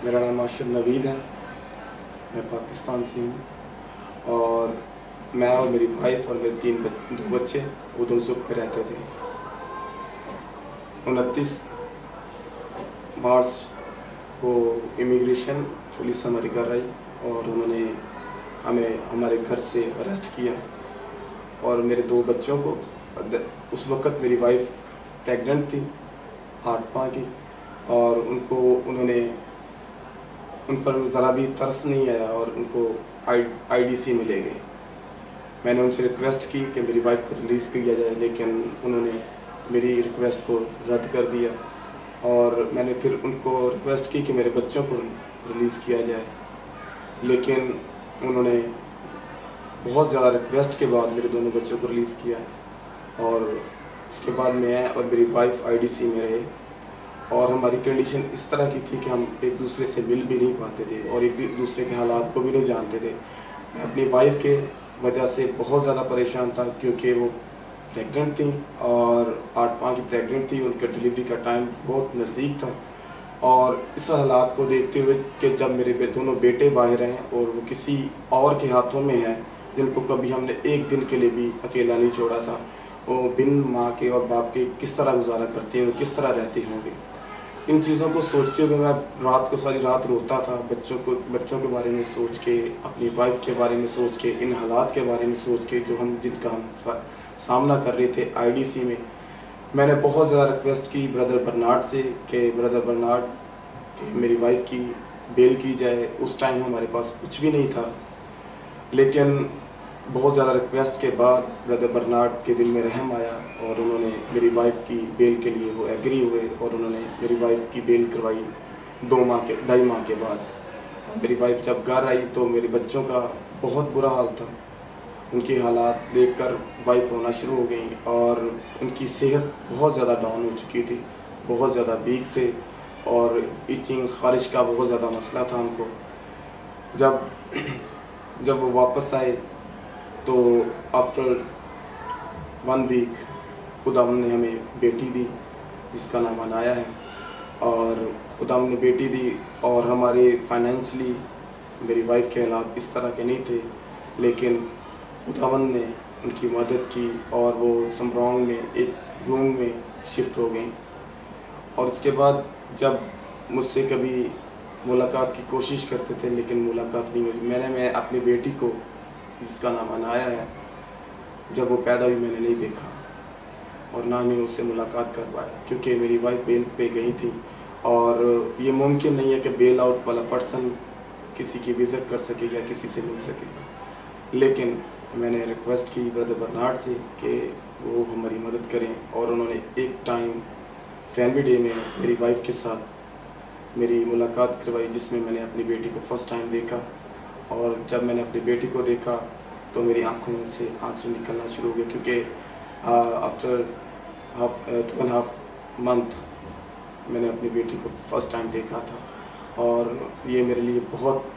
मेरा नाम आशिर नवीद है। मैं पाकिस्तान से हूँ और मैं और मेरी वाइफ और मेरे दो बच्चे उधमसिंह पे रहते थे। 29 मार्च को इमिग्रेशन पुलिस हमारी कर रही और उन्होंने हमें हमारे घर से अरेस्ट किया और मेरे दो बच्चों को। उस वक़्त मेरी वाइफ प्रेग्नेंट थी 8 माह की और उन्होंने उन पर ज़रा भी तरस नहीं आया और उनको आईडीसी में ले गए। मैंने उनसे रिक्वेस्ट की कि मेरी वाइफ को रिलीज़ किया जाए, लेकिन उन्होंने मेरी रिक्वेस्ट को रद्द कर दिया और मैंने फिर उनको रिक्वेस्ट की कि मेरे बच्चों को रिलीज़ किया जाए, लेकिन उन्होंने बहुत ज़्यादा रिक्वेस्ट के बाद मेरे दोनों बच्चों को रिलीज़ किया और उसके बाद मैं और मेरी वाइफ आईडीसी में रहे। और हमारी कंडीशन इस तरह की थी कि हम एक दूसरे से मिल भी नहीं पाते थे और एक दूसरे के हालात को भी नहीं जानते थे। मैं अपनी वाइफ के वजह से बहुत ज़्यादा परेशान था क्योंकि वो प्रेग्नेंट थी और 8 माह की प्रेग्नेंट थी। उनका डिलीवरी का टाइम बहुत नज़दीक था और इस हालात को देखते हुए कि जब मेरे दोनों बेटे बाहर हैं और वो किसी और के हाथों में हैं जिनको कभी हमने एक दिन के लिए भी अकेला नहीं छोड़ा था, वो बिन माँ के और बाप के किस तरह गुजारा करते होंगे, किस तरह रहते होंगे। इन चीज़ों को सोचते हुए मैं रात को सारी रात रोता था, बच्चों के बारे में सोच के, अपनी वाइफ के बारे में सोच के, इन हालात के बारे में सोच के जिनका हम सामना कर रहे थे आईडीसी में। मैंने बहुत ज़्यादा रिक्वेस्ट की ब्रदर बर्नार्ड से कि ब्रदर बर्नार्ड मेरी वाइफ की बेल की जाए। उस टाइम हमारे पास कुछ भी नहीं था, लेकिन बहुत ज़्यादा रिक्वेस्ट के बाद ब्रदर बर्नार्ड के दिल में रहम आया और उन्होंने मेरी वाइफ की बेल के लिए वो एग्री हुए और उन्होंने मेरी वाइफ की बेल करवाई 2.5 माह के बाद। मेरी वाइफ जब घर आई तो मेरे बच्चों का बहुत बुरा हाल था। उनके हालात देखकर वाइफ रोना शुरू हो गई और उनकी सेहत बहुत ज़्यादा डाउन हो चुकी थी, बहुत ज़्यादा वीक थे और इचिंग ख़ारिश का बहुत ज़्यादा मसला था उनको। जब वो वापस आए तो आफ्टर 1 वीक खुदा ने हमें बेटी दी जिसका नाम अनाया है और खुदा ने बेटी दी और हमारे फाइनेंशियली मेरी वाइफ के हालात इस तरह के नहीं थे, लेकिन खुदावंद ने उनकी मदद की और वो समरांग में एक रूम में शिफ्ट हो गई। और उसके बाद जब मुझसे कभी मुलाकात की कोशिश करते थे लेकिन मुलाकात नहीं हुई। मैं अपनी बेटी को जिसका नाम अनाया है, जब वो पैदा हुई मैंने नहीं देखा और ना ही उससे मुलाकात कर पाया क्योंकि मेरी वाइफ बेल पे गई थी और ये मुमकिन नहीं है कि बेल आउट वाला पर्सन किसी की विज़िट कर सके या किसी से मिल सके। लेकिन मैंने रिक्वेस्ट की ब्रदर बर्नार्ड से कि वो हमारी मदद करें और उन्होंने एक टाइम फैमिली डे में मेरी वाइफ के साथ मेरी मुलाकात करवाई जिसमें मैंने अपनी बेटी को फर्स्ट टाइम देखा। और जब मैंने अपनी बेटी को देखा तो मेरी आंखों से आंसू निकलना शुरू हो गए क्योंकि आफ्टर 2.5 मंथ मैंने अपनी बेटी को फर्स्ट टाइम देखा था और ये मेरे लिए बहुत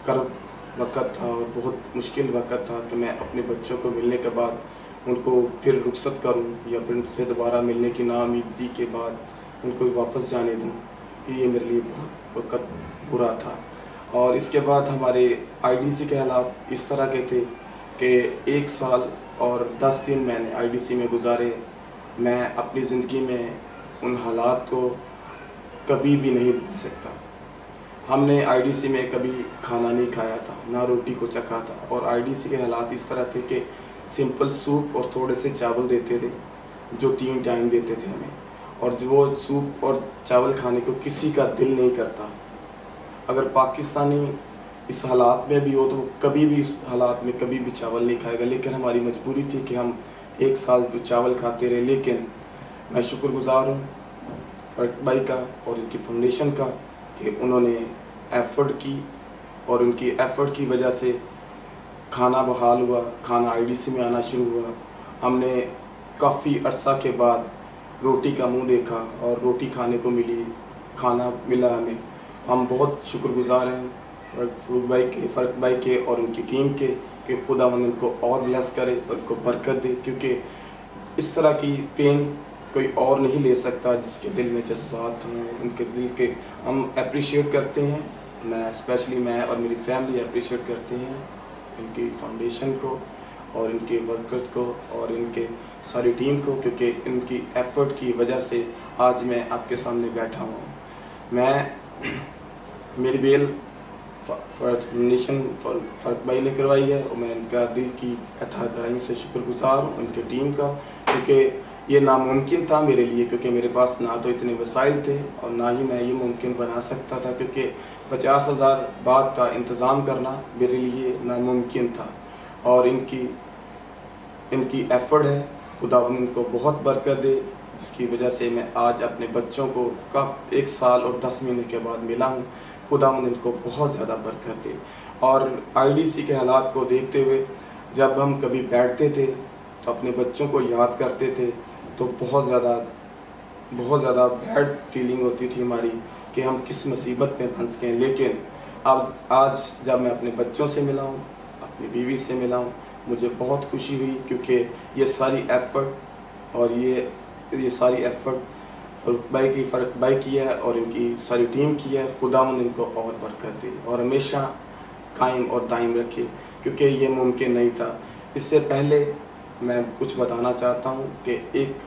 कर्ब वक़्त था और बहुत मुश्किल वक़्त था कि मैं अपने बच्चों को मिलने के बाद उनको फिर रुखसत करूं या फिर उनसे दोबारा मिलने की नाउम्मीदी के बाद उनको वापस जाने दूं। ये मेरे लिए बहुत वक़्त बुरा था। और इसके बाद हमारे आईडीसी के हालात इस तरह के थे कि 1 साल और 10 दिन मैंने आईडीसी में गुजारे। मैं अपनी ज़िंदगी में उन हालात को कभी भी नहीं भूल सकता। हमने आईडीसी में कभी खाना नहीं खाया था, ना रोटी को चखा था और आईडीसी के हालात इस तरह थे कि सिंपल सूप और थोड़े से चावल देते थे जो 3 टाइम देते थे हमें, और वो सूप और चावल खाने को किसी का दिल नहीं करता। अगर पाकिस्तानी इस हालात में भी हो तो कभी भी इस हालात में कभी भी चावल नहीं खाएगा, लेकिन हमारी मजबूरी थी कि हम 1 साल चावल खाते रहे। लेकिन मैं शुक्रगुज़ार हूँ फ़र्क भाई का और इनकी फाउंडेशन का कि उन्होंने एफ़र्ट की और उनकी एफ़र्ट की वजह से खाना बहाल हुआ, खाना आईडीसी में आना शुरू हुआ। हमने काफ़ी अरसा के बाद रोटी का मुंह देखा और रोटी खाने को मिली, खाना मिला हमें। हम बहुत शुक्रगुज़ार हैं फ़र्क भाई के और उनकी टीम के कि खुदा उनको और ब्लेस करे और उनको बरकत दे, क्योंकि इस तरह की पेन कोई और नहीं ले सकता जिसके दिल में जज्बात हों, उनके दिल के हम अप्रिशिएट करते हैं। स्पेशली मैं और मेरी फैमिली अप्रिशिएट करते हैं इनकी फाउंडेशन को और इनके वर्कर्स को और इनके सारी टीम को, क्योंकि इनकी एफर्ट की वजह से आज मैं आपके सामने बैठा हूँ। मेरी बेल फ़र्क भाई ने करवाई है और मैं इनका दिल की अथाह गहराई से शुक्रगुजार हूँ उनकी टीम का, क्योंकि ये नामुमकिन था मेरे लिए, क्योंकि मेरे पास ना तो इतने वसाइल थे और ना ही मैं ये मुमकिन बना सकता था, क्योंकि 50,000 बात का इंतज़ाम करना मेरे लिए नामुमकिन था। और इनकी एफ़र्ट है, खुदावंद इनको बहुत बरकत दे, जिसकी वजह से मैं आज अपने बच्चों को 1 साल और 10 महीने के बाद मिला हूँ। खुदावंद इनको बहुत ज़्यादा बरकत दे। और आईडीसी के हालात को देखते हुए जब हम कभी बैठते थे तो अपने बच्चों को याद करते थे तो बहुत ज़्यादा बैड फीलिंग होती थी हमारी कि हम किस मुसीबत में फंस गए। लेकिन अब आज जब मैं अपने बच्चों से मिला हूँ, अपनी बीवी से मिला हूँ, मुझे बहुत खुशी हुई, क्योंकि ये सारी एफ़र्ट और ये सारी एफ़र्ट फ़र्क भाई की है और इनकी सारी टीम की है। खुदावंद इनको और बरकत दे और हमेशा कायम और दायम रखे, क्योंकि ये मुमकिन नहीं था। इससे पहले मैं कुछ बताना चाहता हूँ कि एक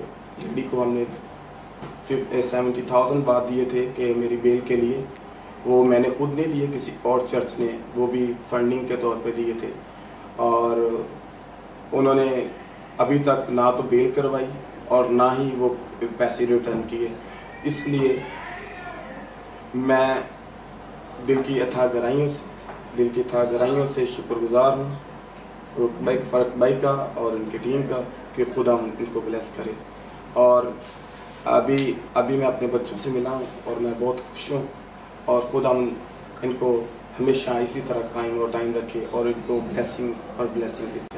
लेडी को हमने 70,000 बात दिए थे कि मेरी बेल के लिए, वो मैंने खुद नहीं दिए, किसी और चर्च ने, वो भी फंडिंग के तौर पे दिए थे। और उन्होंने अभी तक ना तो बेल करवाई और ना ही वो पैसे रिटर्न किए। इसलिए मैं दिल की अथाह गहराइयों से शुक्रगुजार हूँ फ़र्क भाई का और उनकी टीम का कि खुदा इनको ब्लेस करे। और अभी मैं अपने बच्चों से मिला हूँ और मैं बहुत खुश हूँ और खुदा इनको हमेशा इसी तरह कायम और टाइम रखे और इनको ब्लेसिंग देते।